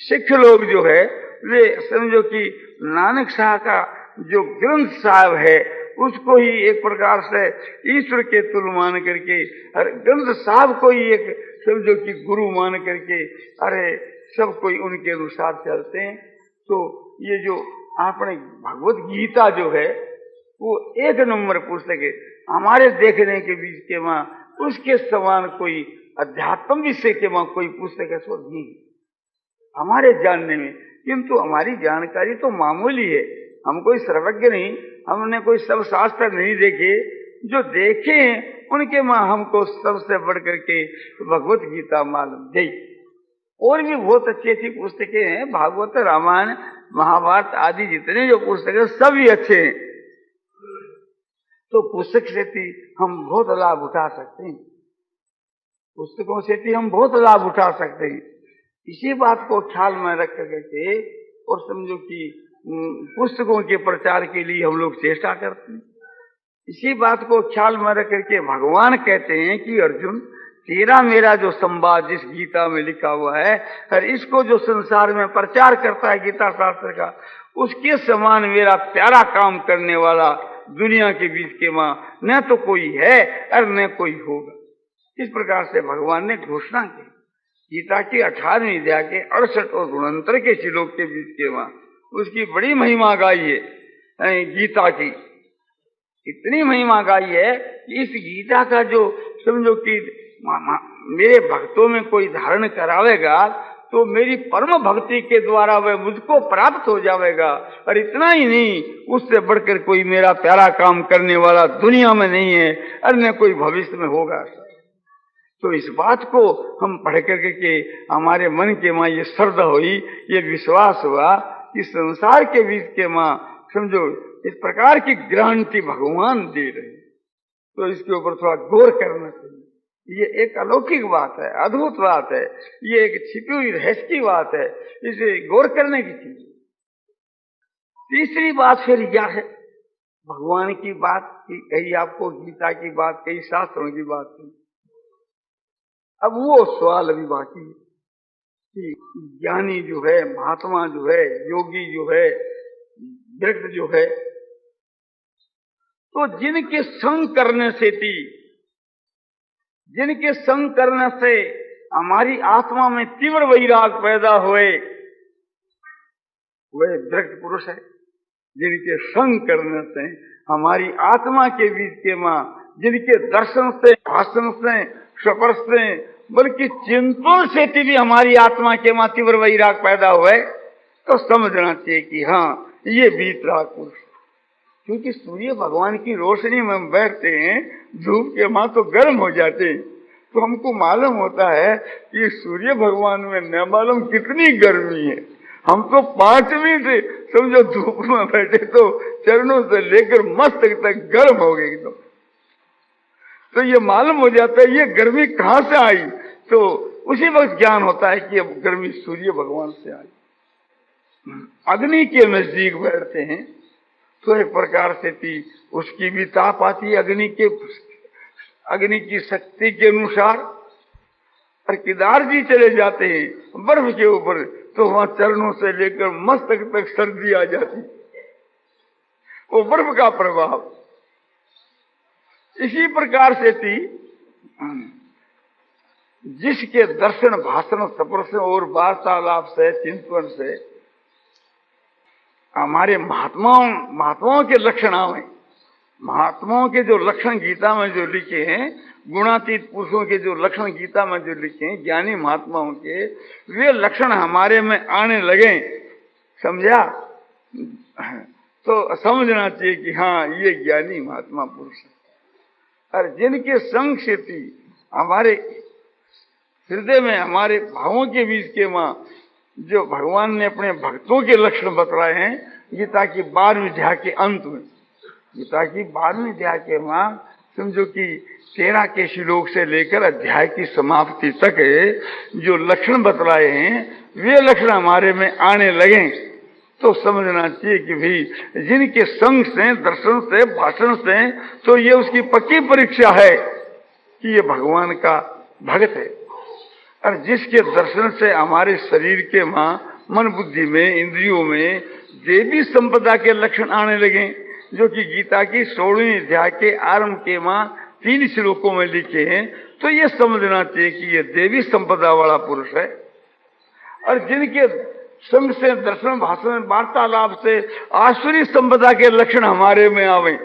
सिख लोग जो है वे समझो कि नानक शाह का जो ग्रंथ साहब है उसको ही एक प्रकार से ईश्वर के तुल्य मान करके, अरे ग्रंथ साहब को ही एक समझो कि गुरु मान करके, अरे सब कोई उनके अनुसार चलते हैं। तो ये जो आपने भगवत गीता जो है वो एक नंबर पुस्तक है। हमारे देखने के बीच के वहां उसके समान कोई अध्यात्म विषय के वहां कोई पुस्तक है सो नहीं हमारे जानने में। किंतु हमारी जानकारी तो मामूली है, हम कोई सर्वज्ञ नहीं, हमने कोई सब शास्त्र नहीं देखे, जो देखे हैं उनके मां हमको सबसे बढ़ करके भगवत गीता मालूम गई। और भी बहुत अच्छी अच्छी पुस्तकें हैं, भागवत रामायण महाभारत आदि जितने जो पुस्तक है सभी अच्छे हैं। तो पुस्तक से भी हम बहुत लाभ उठा सकते हैं, पुस्तकों से भी हम बहुत लाभ उठा सकते हैं। इसी बात को ख्याल में रख करके और समझो कि पुस्तकों के प्रचार के लिए हम लोग चेष्टा करते हैं। इसी बात को ख्याल में रख करके भगवान कहते हैं कि अर्जुन तेरा मेरा जो संवाद जिस गीता में लिखा हुआ है और इसको जो संसार में प्रचार करता है गीता शास्त्र का, उसके समान मेरा प्यारा काम करने वाला दुनिया के बीच के मां न तो कोई है और न कोई होगा। इस प्रकार से भगवान ने घोषणा की। गीता की 18वीं अध्याय के 68 और 69 के श्लोक के बीच के वहां उसकी बड़ी महिमा गाई है। गीता की इतनी महिमा गाई है कि इस गीता का जो समझो कि मेरे भक्तों में कोई धारण करावेगा तो मेरी परम भक्ति के द्वारा वह मुझको प्राप्त हो जाएगा। और इतना ही नहीं, उससे बढ़कर कोई मेरा प्यारा काम करने वाला दुनिया में नहीं है और न कोई भविष्य में होगा। तो इस बात को हम पढ़ करके के हमारे मन के मां ये श्रद्धा हुई, ये विश्वास हुआ कि संसार के बीच के मां समझो इस प्रकार की गारंटी भगवान दे रहे, तो इसके ऊपर थोड़ा गौर करना चाहिए। ये एक अलौकिक बात है, अद्भुत बात है, ये एक छिपी हुई रहस्य की बात है, इसे गौर करने की चीज। तीसरी बात फिर क्या है, भगवान की बात की कही, आपको गीता की बात कही, शास्त्रों की बात कही। अब वो सवाल अभी बाकी है कि ज्ञानी जो है, महात्मा जो है, योगी जो है, व्यक्ति जो है, तो जिनके संग करने से थी, जिनके संग करने से हमारी आत्मा में तीव्र वैराग पैदा हुए, वह व्यक्ति पुरुष है। जिनके संग करने से हमारी आत्मा के बीच के मां, जिनके दर्शन से, भाषण से, स्पर्श से, बल्कि चिंतन से भी हमारी आत्मा के मां तीव्र वैराग पैदा हुए, तो समझना चाहिए कि हाँ ये वीतराग पुरुष। क्योंकि सूर्य भगवान की रोशनी में बैठते हैं, धूप के मां तो गर्म हो जाते हैं, तो हमको मालूम होता है कि सूर्य भगवान में न मालूम कितनी गर्मी है। हम तो 5 मिनट समझो धूप में बैठे तो चरणों से लेकर मस्तक तक गर्म हो गए एकदम। तो ये मालूम हो जाता है ये गर्मी कहां से आई, तो उसी वक्त ज्ञान होता है कि अब गर्मी सूर्य भगवान से आई। अग्नि के नजदीक बैठते हैं तो एक प्रकार से थी उसकी भी ताप आती है अग्नि की शक्ति के अनुसार। और केदार जी चले जाते हैं बर्फ के ऊपर, तो वहां चरणों से लेकर मस्तक तक सर्दी आ जाती, वो बर्फ का प्रभाव। इसी प्रकार से थी जिसके दर्शन, भाषण, स्पर्श और वार्तालाप से, चिंतन से हमारे महात्माओं के लक्षण आवे। महात्माओं के जो लक्षण गीता में जो लिखे हैं, गुणातीत पुरुषों के जो लक्षण गीता में जो लिखे हैं, ज्ञानी महात्माओं के, वे लक्षण हमारे में आने लगे, समझा, तो समझना चाहिए कि हाँ ये ज्ञानी महात्मा पुरुष है। और जिनके संग से थी हमारे हृदय में, हमारे भावों के बीच के मां, जो भगवान ने अपने भक्तों के लक्षण बतलाए हैं गीता की 12वीं अध्याय के अंत में। गीता की 12वीं अध्याय के मां समझो कि 13 के श्लोक से लेकर अध्याय की समाप्ति तक जो लक्षण बतलाए हैं, वे लक्षण हमारे में आने लगे, तो समझना चाहिए कि भाई जिनके संग से, दर्शन से, भाषण से, तो ये उसकी पक्की परीक्षा है कि ये भगवान का भक्त है। और जिसके दर्शन से हमारे शरीर के मन बुद्धि में, इंद्रियों में देवी संपदा के लक्षण आने लगे, जो कि गीता की 16वीं अध्याय के आरंभ के 3 श्लोकों में लिखे हैं। तो ये समझना चाहिए कि ये देवी संपदा वाला पुरुष है। और जिनके संग से, दर्शन, भाषण, वार्तालाप से आसुरी संपदा के लक्षण हमारे में आवे,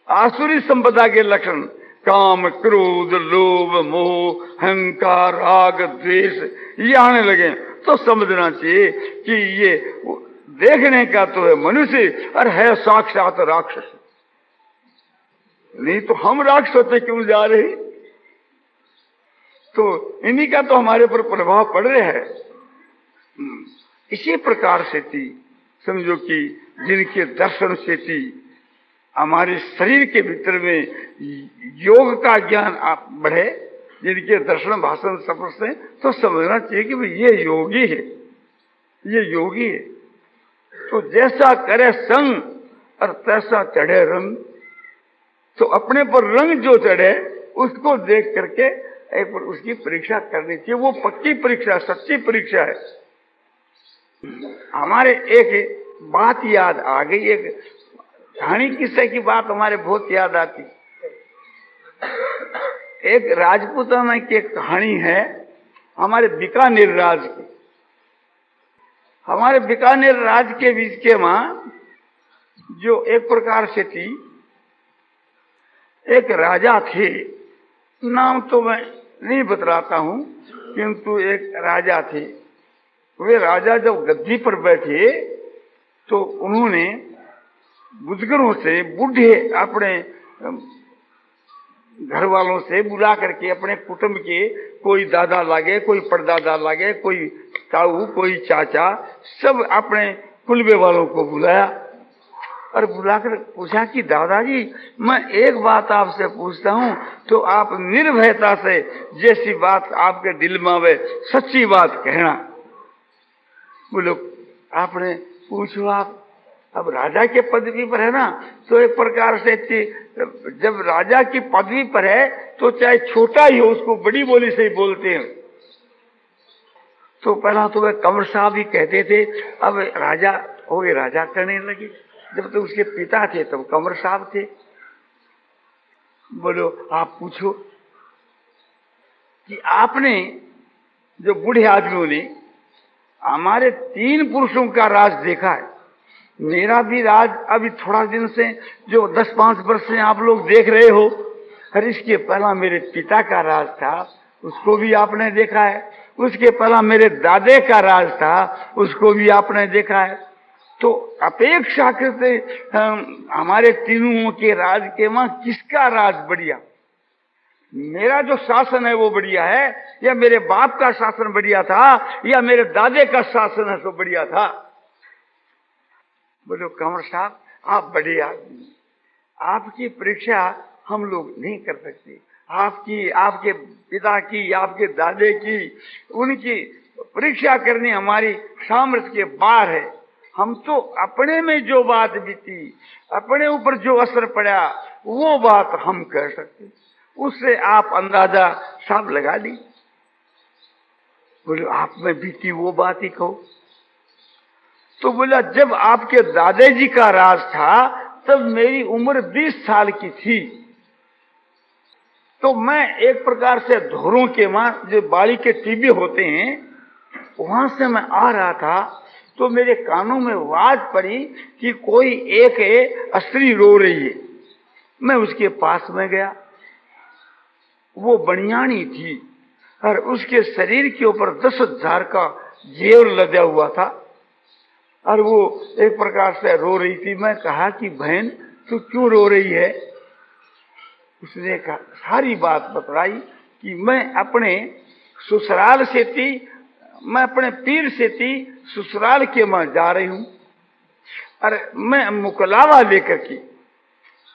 आसुरी संपदा के लक्षण काम, क्रोध, लोभ, मोह, अहंकार, राग, द्वेष ये आने लगे, तो समझना चाहिए कि ये देखने का तो है मनुष्य और है साक्षात राक्षस। नहीं तो हम राक्षस क्यों जा रहे? तो इन्हीं का तो हमारे पर प्रभाव पड़ रहा है। इसी प्रकार से थी, समझो कि जिनके दर्शन से थी हमारे शरीर के भीतर में योग का ज्ञान आप बढ़े, जिनके दर्शन, भाषण, सफर से, तो समझना चाहिए कि भाई ये योगी है, ये योगी है। तो जैसा करे संग और तैसा चढ़े रंग। तो अपने पर रंग जो चढ़े उसको देख करके एक बार उसकी परीक्षा करनी चाहिए। वो पक्की परीक्षा, सच्ची परीक्षा है। हमारे एक बात याद आ गई, एक कहानी किस्से की बात हमारे बहुत याद आती। एक राजपूताना की कहानी है हमारे बीकानेर राज की। हमारे बीकानेर राज के बीच के जो एक प्रकार से थी, एक राजा थे, नाम तो मैं नहीं बतलाता हूं, किंतु एक राजा थे। वे राजा जब गद्दी पर बैठे तो उन्होंने बुजुर्गों से, बूढ़े अपने घर वालों से बुला करके, अपने कुटुंब के कोई दादा लागे, कोई परदादा लागे, कोई ताऊ, कोई चाचा, सब अपने कुलबे वालों को बुलाया और बुलाकर पूछा कि दादाजी मैं एक बात आपसे पूछता हूं, तो आप निर्भयता से जैसी बात आपके दिल में आवे सच्ची बात कहना। बोलो आपने पूछो। आप अब राजा के पदवी पर है ना, तो एक प्रकार से जब राजा की पदवी पर है तो चाहे छोटा ही हो उसको बड़ी बोली से ही बोलते हैं। तो पहला तो वह कंवर साहब ही कहते थे, अब राजा हो गए, राजा करने लगे। जब तो उसके पिता थे तब कंवर साहब थे। बोलो आप पूछो कि आपने, जो बूढ़े आदमियों ने हमारे 3 पुरुषों का राज देखा है, मेरा भी राज अभी थोड़ा दिन से जो 10-5 वर्ष से आप लोग देख रहे हो, और इसके पहला मेरे पिता का राज था, उसको भी आपने देखा है। उसके पहला मेरे दादे का राज था, उसको भी आपने देखा है। तो अपेक्षा करते हमारे तीनों के राज के किसका राज बढ़िया? मेरा जो शासन है वो बढ़िया है, या मेरे बाप का शासन बढ़िया था, या मेरे दादे का शासन है तो बढ़िया था? बोलो कंवर साहब आप बड़े आदमी, आपकी परीक्षा हम लोग नहीं कर सकते। आपकी, आपके पिता की, आपके दादे की, उनकी परीक्षा करनी हमारी सामर्थ्य के बाहर है। हम तो अपने में जो बात बीती, अपने ऊपर जो असर पड़ा, वो बात हम कह सकते, उससे आप अंदाजा सब लगा ली। बोले आप में बीती वो बात ही कहो। तो बोला जब आपके दादाजी का राज था तब मेरी उम्र 20 साल की थी। तो मैं एक प्रकार से धोरों के जो बाड़ी के टीबे होते हैं वहां से मैं आ रहा था, तो मेरे कानों में आवाज पड़ी कि कोई एक स्त्री रो रही है। मैं उसके पास में गया, वो बनियानी थी और उसके शरीर के ऊपर 10,000 का जेवर लदा हुआ था और वो एक प्रकार से रो रही थी। मैं कहा कि बहन तू क्यों रो रही है? उसने कहा, सारी बात बतलाई कि मैं अपने ससुराल से थी, मैं अपने पीर से थी, ससुराल के मैं जा रही हूं और मैं मुकलावा लेकर के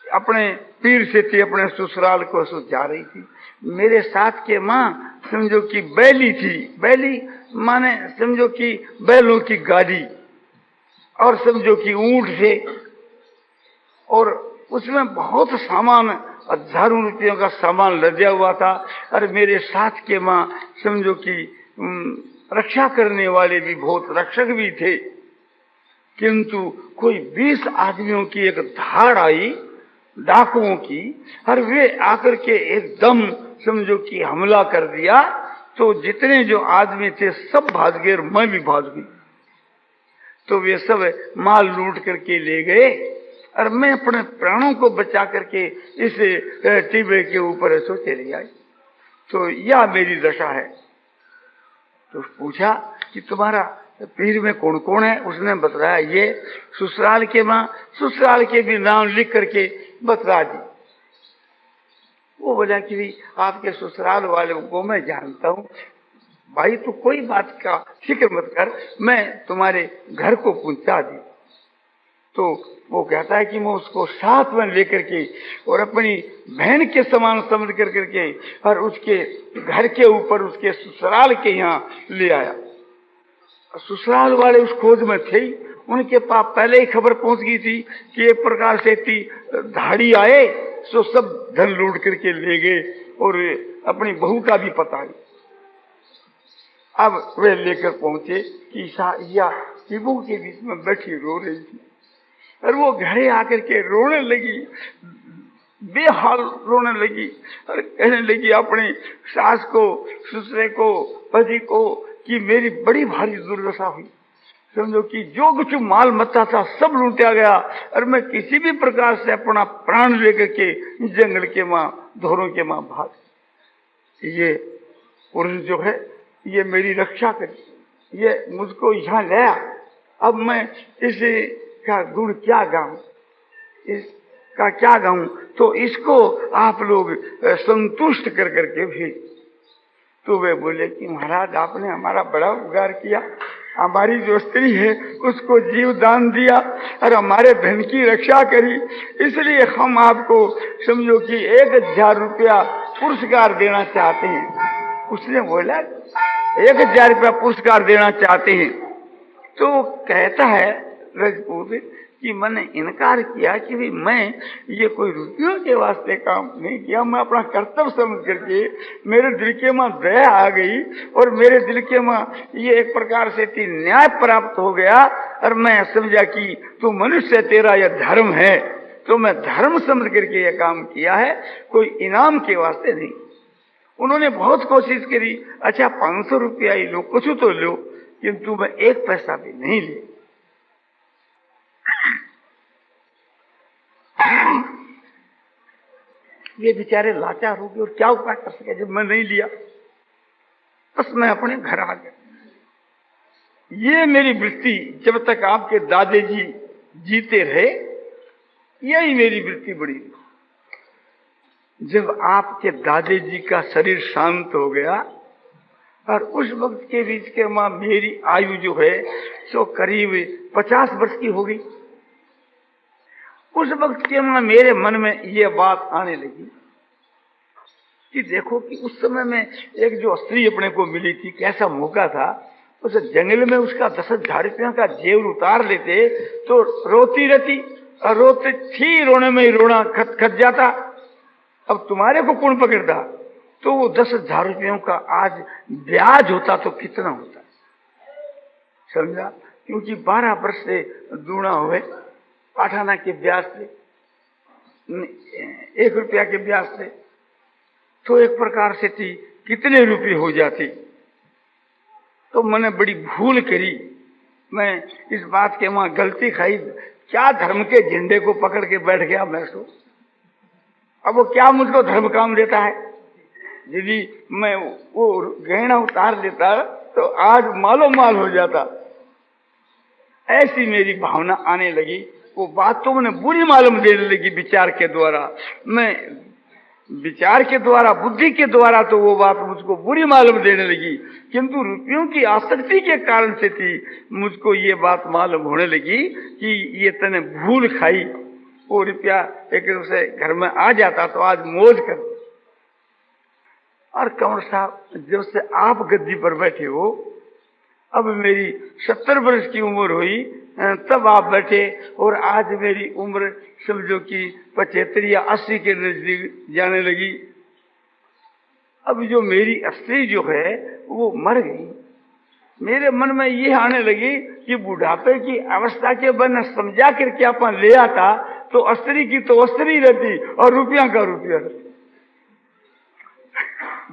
अपने पीर से थी, अपने ससुराल को जा रही थी। मेरे साथ के समझो कि बैली थी, बैली माने समझो कि बैलों की गाड़ी, और समझो कि ऊंट थे और उसमें बहुत सामान हजारों रुपयों का सामान लदया हुआ था। और मेरे साथ के माँ समझो कि रक्षा करने वाले भी बहुत रक्षक भी थे, किंतु कोई 20 आदमियों की एक धाड़ आई डाकुओं की, और वे आकर के एकदम समझो कि हमला कर दिया। तो जितने जो आदमी थे सब भाग गए और मैं भी भाग गई। तो वे सब माल लूट करके ले गए और मैं अपने प्राणों को बचा करके इस टिबे के ऊपर ऐसो चली आई। तो यह मेरी दशा है। तो पूछा कि तुम्हारा पीर में कौन कौन है? उसने बताया ये ससुराल के माँ, ससुराल के भी नाम लिख करके बता दी। वो बोला कि भी आपके ससुराल वालों को मैं जानता हूँ भाई, तो कोई बात का फिक्र मत कर, मैं तुम्हारे घर को पहुंचा दी। तो वो कहता है कि मैं उसको साथ में लेकर के और अपनी बहन के समान समझ कर करके और उसके घर के ऊपर उसके ससुराल के यहाँ ले आया। ससुराल वाले उस खोज में थे, उनके पास पहले ही खबर पहुंच गई थी कि एक प्रकार से धाड़ी आए तो सब धन लूट करके ले गए और अपनी बहू का भी पता है। अब वे लेकर पहुंचे कि या शिवों के बीच में बैठी रो रही थी और वो घरे आकर के रोने लगी, बेहाल रोने लगी और कहने लगी अपने सास को, ससुरे को, पति को कि मेरी बड़ी भारी दुर्दशा हुई। समझो कि जो कुछ माल मत्ता था सब लूटा गया और मैं किसी भी प्रकार से अपना प्राण लेकर के जंगल के माँ, धोरों के माँ भाग। ये पुरुष जो है ये मेरी रक्षा करी, ये मुझको यहाँ लाया। अब मैं इसे का गुण क्या गाऊं, इसका क्या गाऊं? तो इसको आप लोग संतुष्ट कर करके भेज। तो वे बोले कि महाराज आपने हमारा बड़ा उपकार किया, हमारी जो स्त्री है उसको जीव दान दिया और हमारे बहन की रक्षा करी, इसलिए हम आपको समझो कि 1000 रुपया पुरस्कार देना चाहते हैं। उसने बोला 1000 रुपया पुरस्कार देना चाहते हैं। तो कहता है रजपूत कि मैंने इनकार किया कि भी मैं ये कोई रुपयों के वास्ते काम नहीं किया, मैं अपना कर्तव्य समझ करके मेरे दिल के मां दया आ गई और मेरे दिल के मां ये एक प्रकार से न्याय प्राप्त हो गया और मैं समझा कि तू मनुष्य, तेरा यह धर्म है, तो मैं धर्म समझ करके यह काम किया है, कोई इनाम के वास्ते नहीं। उन्होंने बहुत कोशिश करी, अच्छा 500 रुपया ही लो, कुछ तो लो, किंतु मैं 1 पैसा भी नहीं ली। ये बेचारे लाचार हो गए और क्या उपाय कर सके जब मैं नहीं लिया। बस मैं अपने घर आ गया। ये मेरी वृत्ति जब तक आपके दादा जी जीते रहे, यही मेरी वृत्ति बड़ी। जब आपके दादा जी का शरीर शांत हो गया और उस वक्त के बीच के मां मेरी आयु जो है सो करीब 50 वर्ष की हो गई। उस वक्त के मां मेरे मन में ये बात आने लगी कि देखो कि उस समय में एक जो स्त्री अपने को मिली थी, कैसा मौका था, उस जंगल में उसका 10,000 रुपया का जेवर उतार लेते तो रोती रहती और रोती थी, रोने में ही रोना खट जाता। अब तुम्हारे को कौन पकड़ता? तो वो 10,000 रुपयों का आज ब्याज होता तो कितना होता, समझा? क्योंकि 12 वर्ष से दूना हुए, 8 आना के ब्याज से, 1 रुपया के ब्याज से, तो एक प्रकार से थी कितने रुपये हो जाते। तो मैंने बड़ी भूल करी, मैं इस बात के वहां गलती खाई, क्या धर्म के झंडे को पकड़ के बैठ गया मैं तो। अब वो क्या मुझको धर्म काम देता है? यदि मैं वो गहना उतार लेता तो आज मालो माल हो जाता। ऐसी मेरी भावना आने लगी। वो बात तो मैंने बुरी मालूम देने लगी विचार के द्वारा, मैं विचार के द्वारा, बुद्धि के द्वारा तो वो बात मुझको बुरी मालूम देने लगी, किंतु रुपयों की आसक्ति के कारण से थी मुझको ये बात मालूम होने लगी कि ये तने भूल खाई। वो रुपया एक से घर में आ जाता तो आज मौज कर। और कंवर साहब जब से आप गद्दी पर बैठे हो, अब मेरी 70 वर्ष की उम्र हुई, तब आप बैठे, और आज मेरी उम्र समझो कि 75 या 80 के नजदीक जाने लगी। अब जो मेरी स्त्री जो है वो मर गई। मेरे मन में ये आने लगी कि बुढ़ापे की अवस्था के बन समझा करके अपन ले आता तो स्त्री की तो स्त्री रहती और रुपया का रुपया रहती।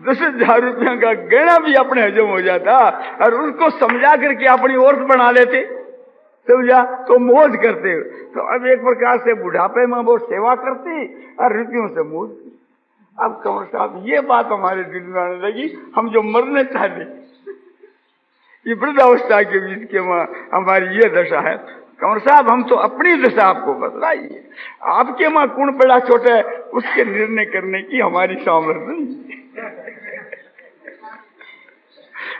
10,000 रुपया का गहना भी अपने हजम हो जाता और उसको समझा करके अपनी औरत बना लेते, समझा, तो मौज करते। तो अब एक प्रकार से बुढ़ापे में वो सेवा करती और रुपयों से मौज। अब कंवर साहब ये बात हमारे दिल में आने लगी, हम जो मरने चाहते, ये वृद्धावस्था के बीच के हमारी ये दशा है। कंवर साहब हम तो अपनी दशा आपको बतलाइए, आपके माँ कौन बड़ा छोटा है उसके निर्णय करने की हमारी सामर्थ्य नहीं।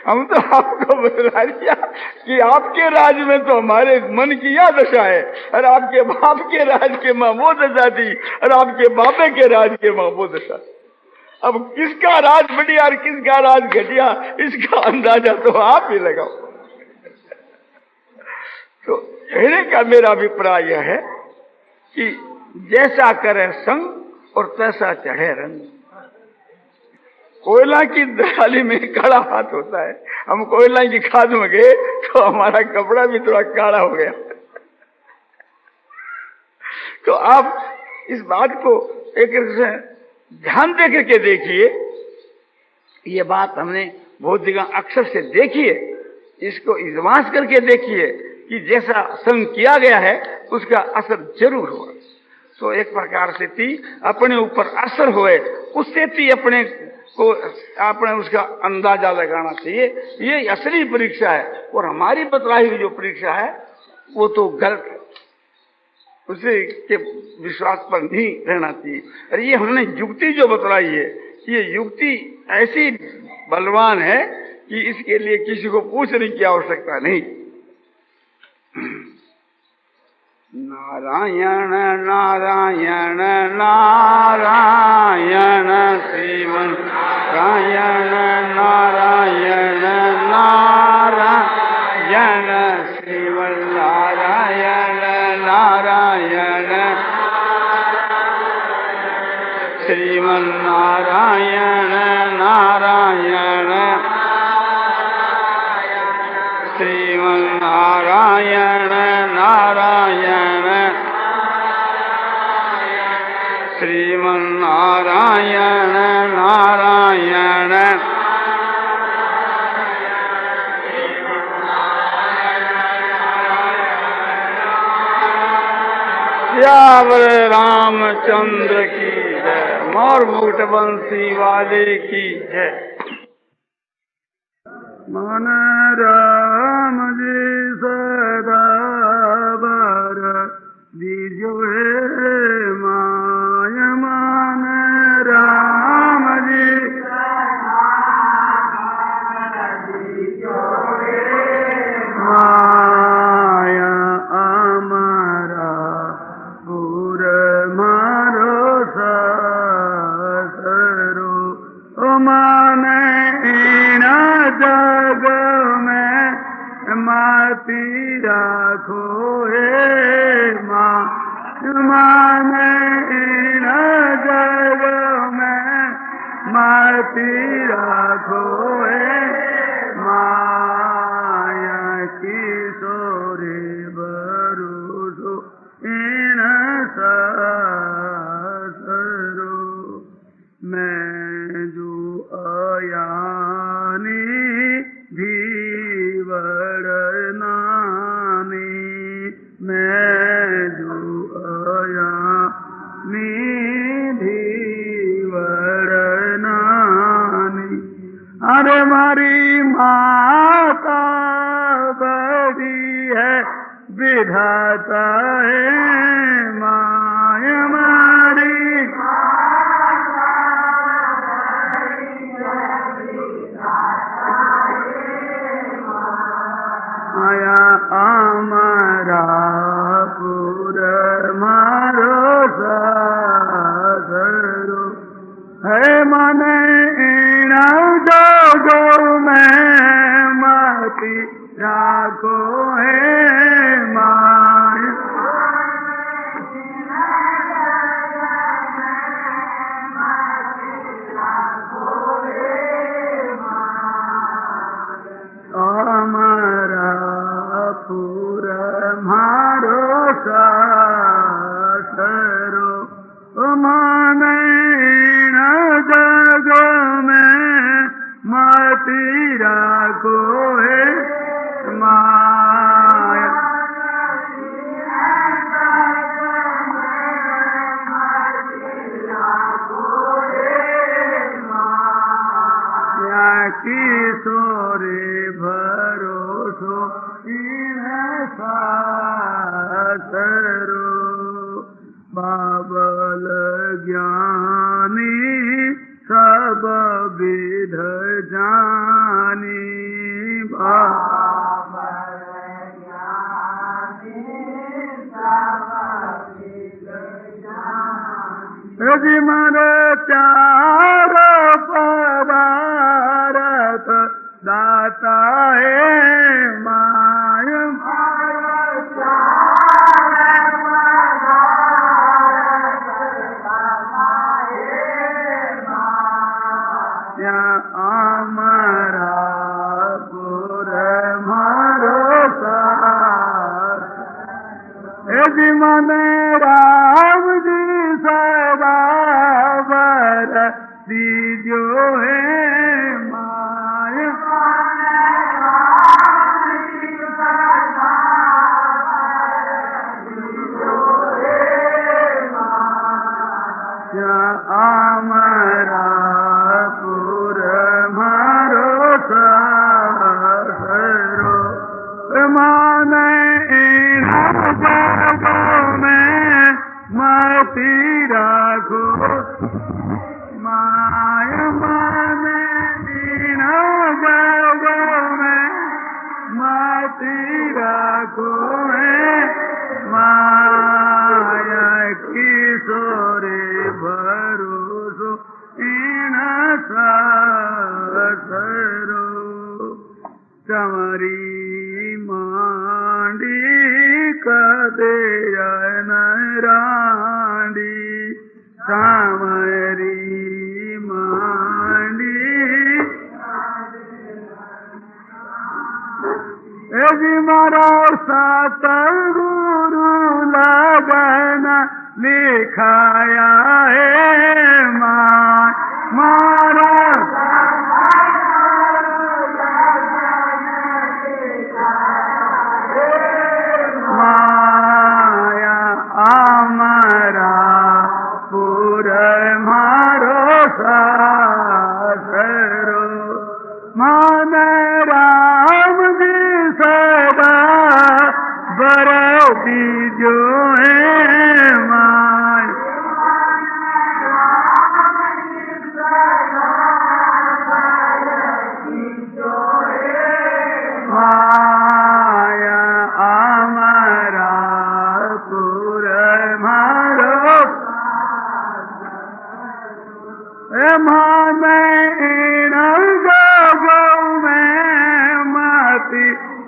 हम तो आपको बतला दिया कि आपके राज में तो हमारे मन की यह दशा है, और आपके बाप के राज के माँ वो दशा थी, और आपके बापे के राज के माँ वो दशा। अब किसका राज बढ़िया और किसका राज घटिया, इसका अंदाजा तो आप ही लगाओ। तो कहने का मेरा अभिप्राय यह है कि जैसा करे संग और तैसा चढ़े रंग। कोयला की दलाली में काला हाथ होता है, हम कोयला की खाद में गए तो हमारा कपड़ा भी थोड़ा काला हो गया। तो आप इस बात को एक ध्यान दे करके देखिए, ये बात हमने बहुत जगह अक्सर से देखी है, इसको इजमास करके देखिए कि जैसा संग किया गया है उसका असर जरूर हुआ। तो एक प्रकार से थी अपने ऊपर असर हुए, उससे थी अपने को आपने उसका अंदाजा लगाना चाहिए। ये असली परीक्षा है, और हमारी बतलाई हुई जो परीक्षा है वो तो गलत है, उसे के विश्वास पर नहीं रहना चाहिए। और ये हमने युक्ति जो बतलाई है, ये युक्ति ऐसी बलवान है कि इसके लिए किसी को पूछने की आवश्यकता नहीं। नारायण नारायण नारायण श्रीमन नारायण नारायण नारायण श्रीमन नारायण नारायण श्रीमन नारायण नारायण श्रीमन नारायण नारायण श्रीमन नारायण नारायण श्यावर रामचंद्र की जय, मोर मुकुट बंसी वाले की जय। मन राम जी सदा बर दीजो है माय, मन राम जी माया अमरा पुर मारो सरो मन जग में माती राखो हे माँ, मान जग में माती राखो हे माया किशोरी बरुसो इन सरो। मैं जो अयानी धीवर नानी, मैं जो अयानी धीवर नानी। अरे मारी माता बड़ी है विधाता है माय, मारी माया हमारा पुर मारो सरो है। मन जोगो में मती राखो है माँ, माया किशोरे भरोसो इन सासरो बाबल ज्ञानी सब विध जानी बाबल ज्ञानी सब विध जानी यदि मन चार पदारथ दाता है माय अमरा पुर मारो यदि मन राम जी सदा बर दीजो है माया अमरा पुर मारो सरो मान में मती राखो माया मान जग में मती राखो माया किशोरे भरोसो इन सासरो चमरी मांडी कदे रांडी चमरी मांडी यदि मारा सतगुरु लगन लिखाया है मारा माया अमरा पुर मारो सासरो मान राम जी सदा बर दीजो है माय माया अमरा पुर मारो मान गो में मती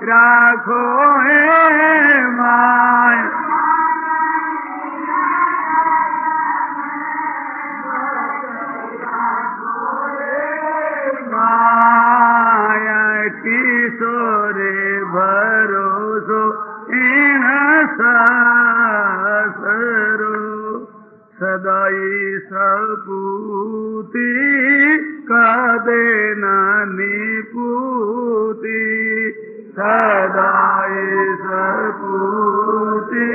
राखो है माय माया किशोरे भरोसो इन सासरो सदाई सपूती कदे नानी पूती सदाई सपूती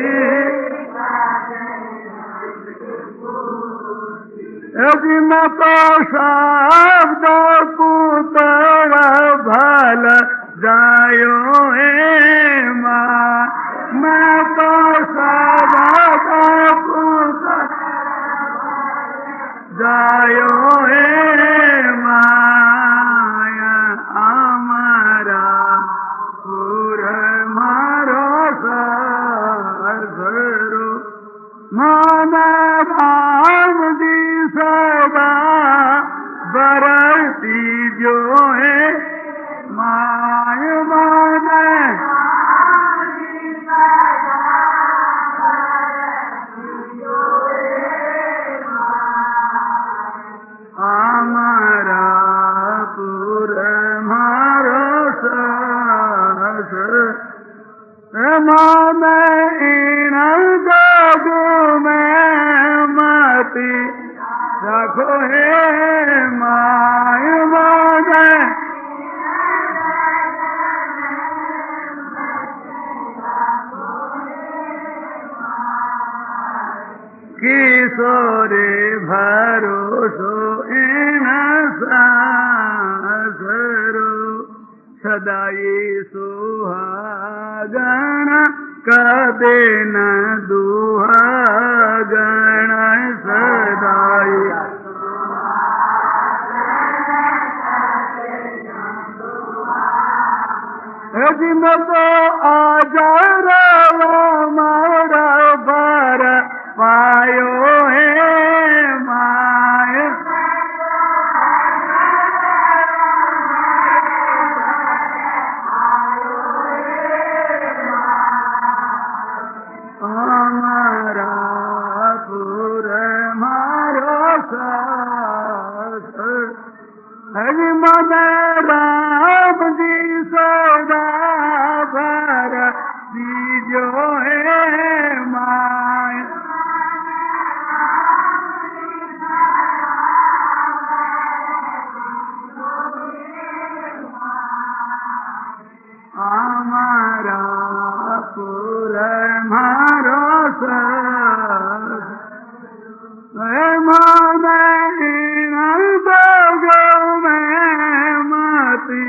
यदि न तो शब्द पुत्र भल जायो है मैं तो शब्द पुत्र जायो है माया अमरा पुर मारो सरो मान राम जी सदा बरती जो है माय मान अमरा पुर मारो मान इन जग में मती रखो हे माय मान किशोरे भरोसो इन सासरो सदाई सुहागण कदे न दुहागण सदाई तो आजार मारा बार पायो है माय हमारा पुर मारो हरि मन राम जी सौदा भर दीजो है माय हमारा पुर मारो मती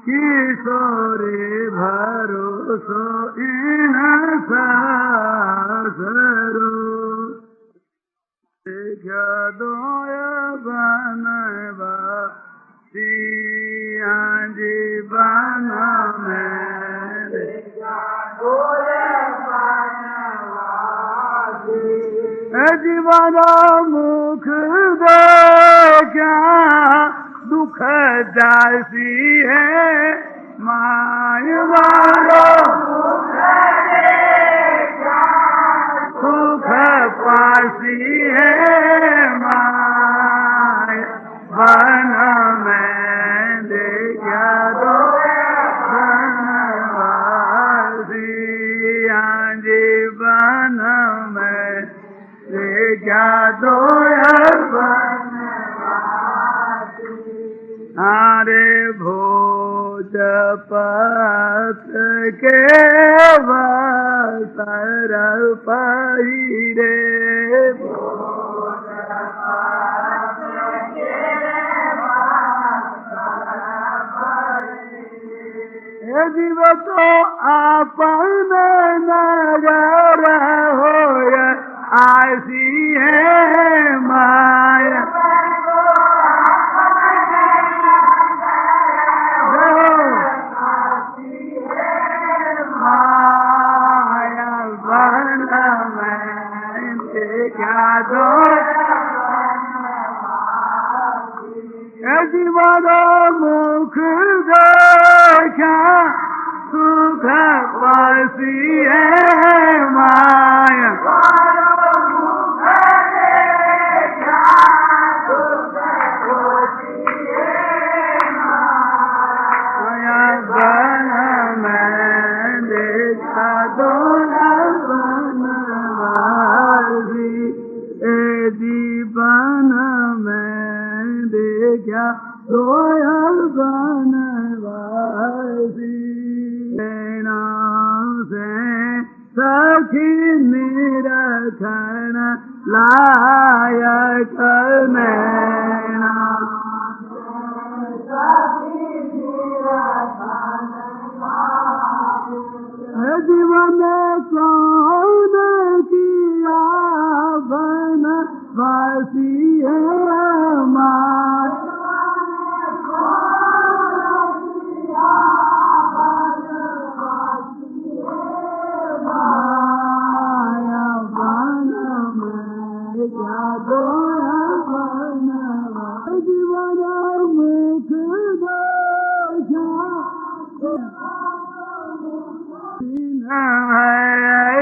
किशोरे भरोसो इन सासरो दोय बनवा सिया जीवन में जीवन मुख देखा दुख जासी है मायवारो सुख पासी है माय वन में देखा दो बनवासिया जीवन में देखा दो हरे भोज पथ के सर पहिरे जीव तो आपन नगर हो आसी है माया जीवन मुख देखा सुख पासी है माया बन में देखा दो जीवन में देखा रोयल बनवासी से सखी निरखन लायक नैना जीवन कौन किया बन वासी है माय माया बन में जादो जीवन मुख देखा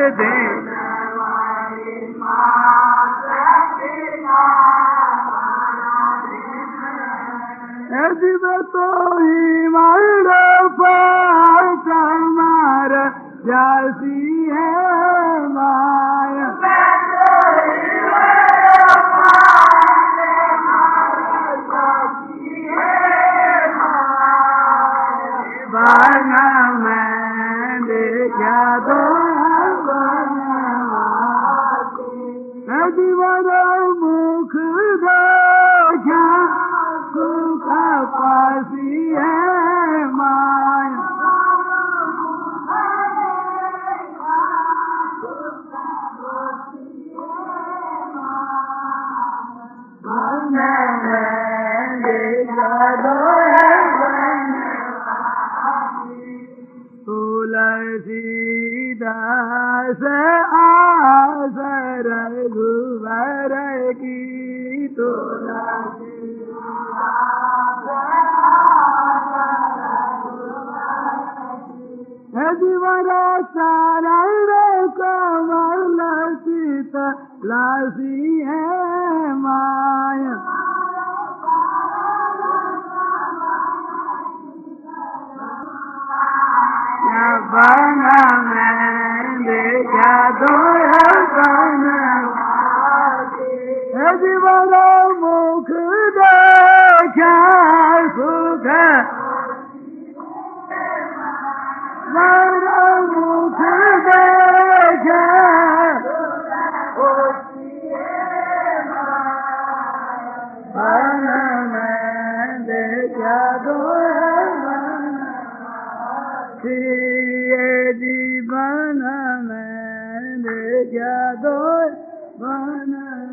जीवन मुख देखा सुख पासी है माया तुलसीदास आस रघुवर की जीवन सारण कमल सीत लासी है माया बन में देखा दो जीवन मुख देखा सुख मुख देखा बन में देखा दो जीवन में देखा दो बन